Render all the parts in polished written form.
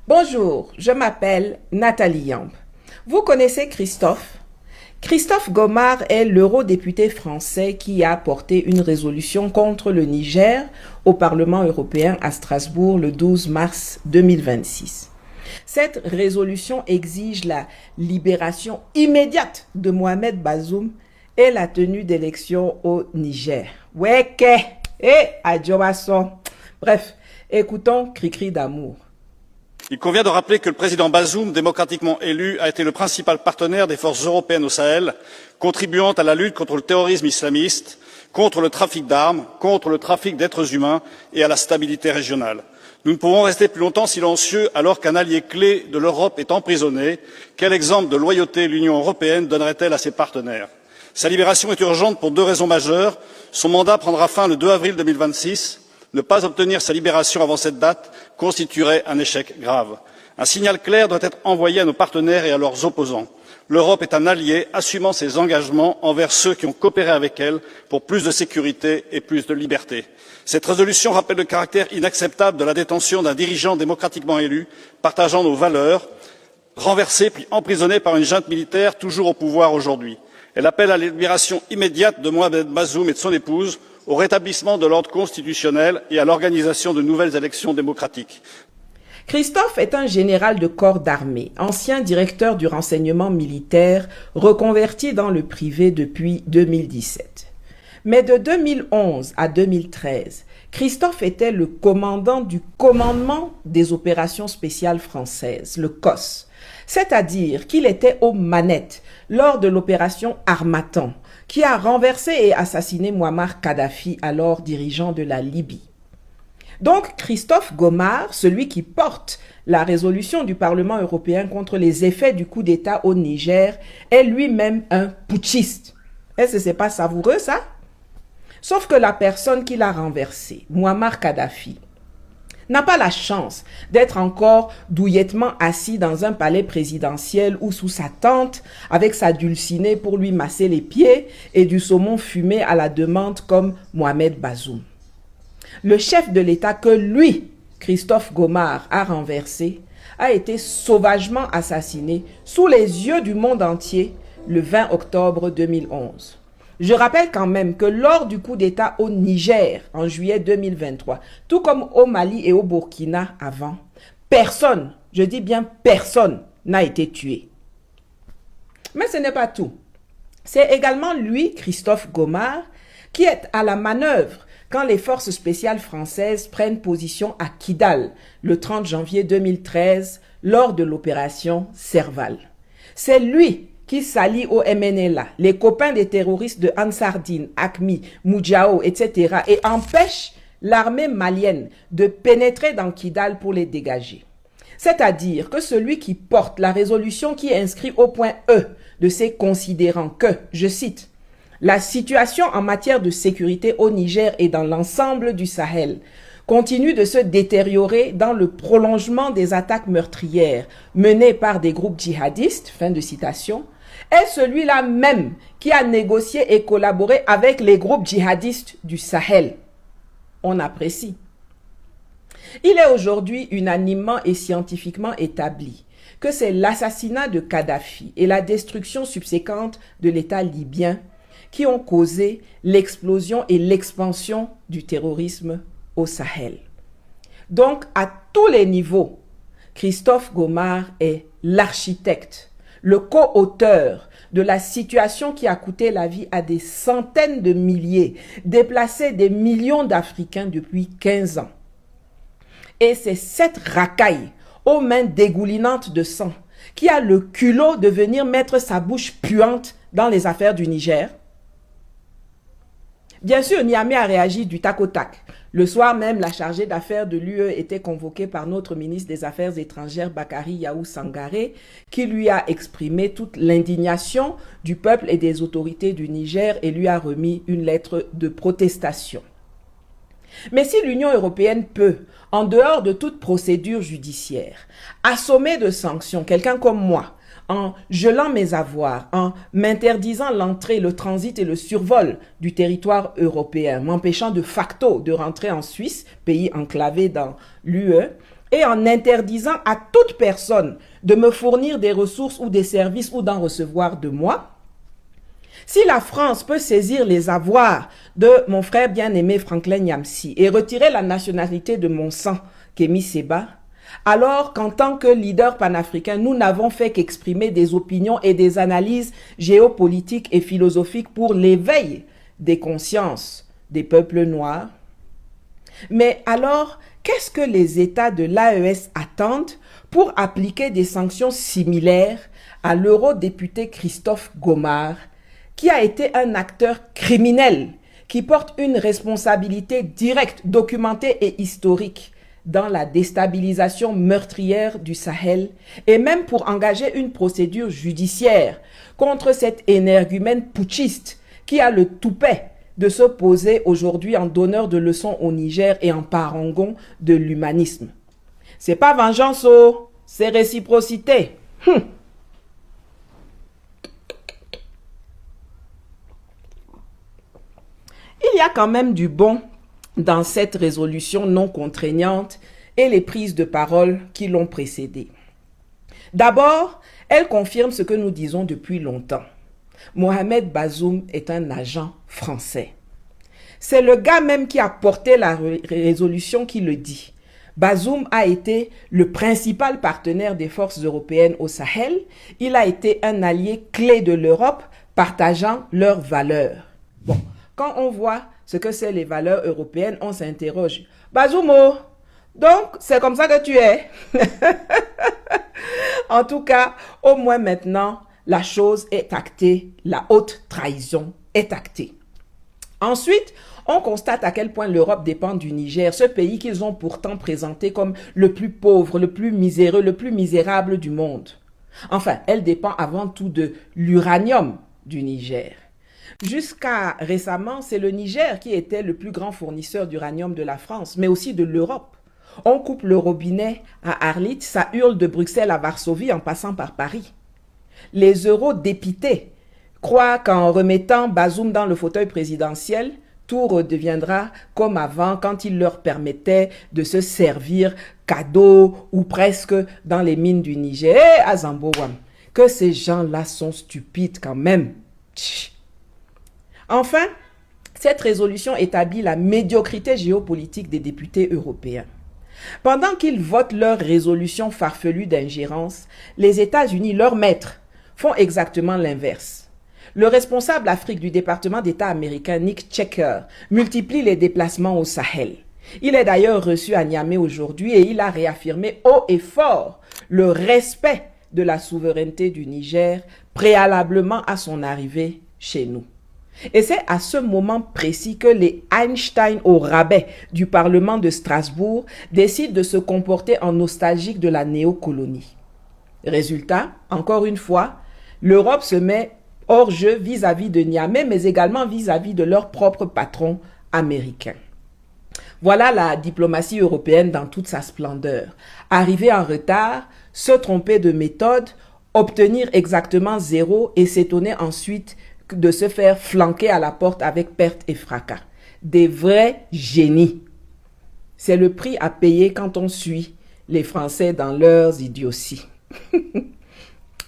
Bonjour, je m'appelle Nathalie Yamb. Vous connaissez Christophe? Christophe Gomart est l'eurodéputé français qui a porté une résolution contre le Niger au Parlement européen à Strasbourg le 12 mars 2026. Cette résolution exige la libération immédiate de Mohamed Bazoum et la tenue d'élections au Niger. Weke et Adjomason. Bref, écoutons Cricri d'amour. Il convient de rappeler que le président Bazoum, démocratiquement élu, a été le principal partenaire des forces européennes au Sahel, contribuant à la lutte contre le terrorisme islamiste, contre le trafic d'armes, contre le trafic d'êtres humains et à la stabilité régionale. Nous ne pouvons rester plus longtemps silencieux alors qu'un allié clé de l'Europe est emprisonné. Quel exemple de loyauté l'Union européenne donnerait-elle à ses partenaires? Sa libération est urgente pour deux raisons majeures. Son mandat prendra fin le 2 avril 2026. Ne pas obtenir sa libération avant cette date constituerait un échec grave. Un signal clair doit être envoyé à nos partenaires et à leurs opposants. L'Europe est un allié assumant ses engagements envers ceux qui ont coopéré avec elle pour plus de sécurité et plus de liberté. Cette résolution rappelle le caractère inacceptable de la détention d'un dirigeant démocratiquement élu, partageant nos valeurs, renversé puis emprisonné par une junte militaire toujours au pouvoir aujourd'hui. Elle appelle à la libération immédiate de Mohamed Bazoum et de son épouse, au rétablissement de l'ordre constitutionnel et à l'organisation de nouvelles élections démocratiques. Christophe est un général de corps d'armée, ancien directeur du renseignement militaire, reconverti dans le privé depuis 2017. Mais de 2011 à 2013, Christophe était le commandant du commandement des opérations spéciales françaises, le COS, c'est-à-dire qu'il était aux manettes lors de l'opération Harmattan, qui a renversé et assassiné Muammar Kadhafi, alors dirigeant de la Libye. Donc Christophe Gomart, celui qui porte la résolution du Parlement européen contre les effets du coup d'État au Niger, est lui-même un putschiste. Est-ce que c'est pas savoureux ça? Sauf que la personne qui l'a renversé, Muammar Kadhafi, n'a pas la chance d'être encore douillettement assis dans un palais présidentiel ou sous sa tente avec sa dulcinée pour lui masser les pieds et du saumon fumé à la demande comme Mohamed Bazoum. Le chef de l'État que lui, Christophe Gomart, a renversé, a été sauvagement assassiné sous les yeux du monde entier le 20 octobre 2011. Je rappelle quand même que lors du coup d'État au Niger en juillet 2023, tout comme au Mali et au Burkina avant, personne, je dis bien personne, n'a été tué. Mais ce n'est pas tout. C'est également lui, Christophe Gomart, qui est à la manœuvre quand les forces spéciales françaises prennent position à Kidal le 30 janvier 2013 lors de l'opération Serval. C'est lui qui s'allient au MNLA, les copains des terroristes de Ansardine, Acmi, Moudjao, etc. et empêche l'armée malienne de pénétrer dans Kidal pour les dégager. C'est-à-dire que celui qui porte la résolution qui inscrit au point E de ses considérants que, je cite, « La situation en matière de sécurité au Niger et dans l'ensemble du Sahel continue de se détériorer dans le prolongement des attaques meurtrières menées par des groupes djihadistes, fin de citation, est celui-là même qui a négocié et collaboré avec les groupes djihadistes du Sahel. » On apprécie. Il est aujourd'hui unanimement et scientifiquement établi que c'est l'assassinat de Kadhafi et la destruction subséquente de l'État libyen qui ont causé l'explosion et l'expansion du terrorisme au Sahel. Donc, à tous les niveaux, Christophe Gomart est l'architecte, le co-auteur de la situation qui a coûté la vie à des centaines de milliers, déplacé des millions d'Africains depuis 15 ans. Et c'est cette racaille aux mains dégoulinantes de sang qui a le culot de venir mettre sa bouche puante dans les affaires du Niger. Bien sûr, Niamey a réagi du tac au tac. Le soir même, la chargée d'affaires de l'UE était convoquée par notre ministre des Affaires étrangères, Bakary Yahou Sangaré, qui lui a exprimé toute l'indignation du peuple et des autorités du Niger et lui a remis une lettre de protestation. Mais si l'Union européenne peut, en dehors de toute procédure judiciaire, assommer de sanctions quelqu'un comme moi, en gelant mes avoirs, en m'interdisant l'entrée, le transit et le survol du territoire européen, m'empêchant de facto de rentrer en Suisse, pays enclavé dans l'UE, et en interdisant à toute personne de me fournir des ressources ou des services ou d'en recevoir de moi, si la France peut saisir les avoirs de mon frère bien-aimé Franklin Nyamsi et retirer la nationalité de mon sang, Kémy Séba, alors qu'en tant que leader panafricain, nous n'avons fait qu'exprimer des opinions et des analyses géopolitiques et philosophiques pour l'éveil des consciences des peuples noirs. Mais alors, qu'est-ce que les États de l'AES attendent pour appliquer des sanctions similaires à l'eurodéputé Christophe Gomard, qui a été un acteur criminel, qui porte une responsabilité directe, documentée et historique dans la déstabilisation meurtrière du Sahel et même pour engager une procédure judiciaire contre cet énergumène putschiste qui a le toupet de se poser aujourd'hui en donneur de leçons au Niger et en parangon de l'humanisme. C'est pas vengeance, oh, c'est réciprocité. Il y a quand même du bon dans cette résolution non contraignante et les prises de parole qui l'ont précédée. D'abord, elle confirme ce que nous disons depuis longtemps. Mohamed Bazoum est un agent français. C'est le gars même qui a porté la résolution qui le dit. Bazoum a été le principal partenaire des forces européennes au Sahel. Il a été un allié clé de l'Europe, partageant leurs valeurs. Bon, quand on voit ce que c'est les valeurs européennes, on s'interroge. Bazoumo, donc c'est comme ça que tu es. En tout cas, au moins maintenant, la chose est actée, la haute trahison est actée. Ensuite, on constate à quel point l'Europe dépend du Niger, ce pays qu'ils ont pourtant présenté comme le plus pauvre, le plus miséreux, le plus misérable du monde. Enfin, elle dépend avant tout de l'uranium du Niger. Jusqu'à récemment, c'est le Niger qui était le plus grand fournisseur d'uranium de la France, mais aussi de l'Europe. On coupe le robinet à Arlit, ça hurle de Bruxelles à Varsovie en passant par Paris. Les eurodéputés croient qu'en remettant Bazoum dans le fauteuil présidentiel, tout redeviendra comme avant quand il leur permettait de se servir cadeau ou presque dans les mines du Niger. Eh, Azambowam, que ces gens-là sont stupides quand même. Enfin, cette résolution établit la médiocrité géopolitique des députés européens. Pendant qu'ils votent leur résolution farfelue d'ingérence, les États-Unis, leurs maîtres, font exactement l'inverse. Le responsable Afrique du département d'État américain, Nick Checker, multiplie les déplacements au Sahel. Il est d'ailleurs reçu à Niamey aujourd'hui et il a réaffirmé haut et fort le respect de la souveraineté du Niger préalablement à son arrivée chez nous. Et c'est à ce moment précis que les Einstein au rabais du Parlement de Strasbourg décident de se comporter en nostalgique de la néocolonie. Résultat, encore une fois, l'Europe se met hors jeu vis-à-vis de Niamey, mais également vis-à-vis de leur propre patron américain. Voilà la diplomatie européenne dans toute sa splendeur. Arriver en retard, se tromper de méthode, obtenir exactement zéro et s'étonner ensuite de se faire flanquer à la porte avec perte et fracas. Des vrais génies. C'est le prix à payer quand on suit les Français dans leurs idioties.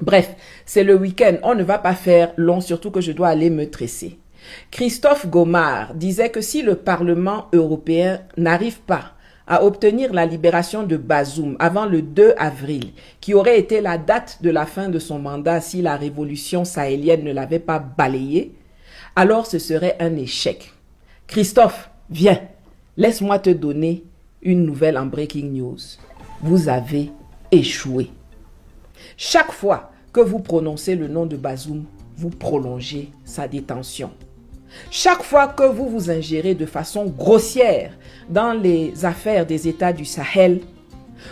Bref, c'est le week-end, on ne va pas faire long, surtout que je dois aller me tresser. Christophe Gomard disait que si le Parlement européen n'arrive pas à obtenir la libération de Bazoum avant le 2 avril, qui aurait été la date de la fin de son mandat si la révolution sahélienne ne l'avait pas balayé, alors ce serait un échec. Christophe, viens, laisse-moi te donner une nouvelle en breaking news. Vous avez échoué. Chaque fois que vous prononcez le nom de Bazoum, vous prolongez sa détention. Chaque fois que vous vous ingérez de façon grossière dans les affaires des États du Sahel,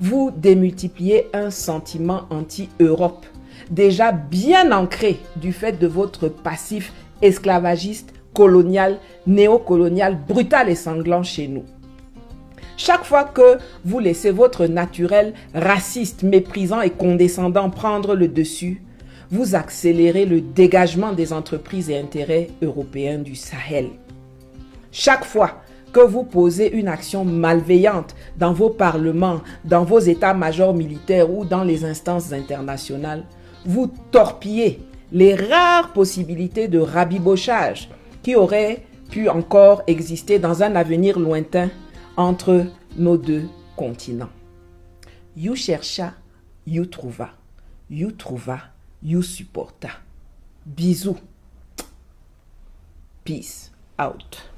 vous démultipliez un sentiment anti-Europe, déjà bien ancré du fait de votre passif esclavagiste, colonial, néocolonial, brutal et sanglant chez nous. Chaque fois que vous laissez votre naturel raciste, méprisant et condescendant prendre le dessus, vous accélérez le dégagement des entreprises et intérêts européens du Sahel. Chaque fois que vous posez une action malveillante dans vos parlements, dans vos états-majors militaires ou dans les instances internationales, vous torpillez les rares possibilités de rabibochage qui auraient pu encore exister dans un avenir lointain entre nos deux continents. You chercha, you trouva. You trouva, you supporta. Bisous. Peace out.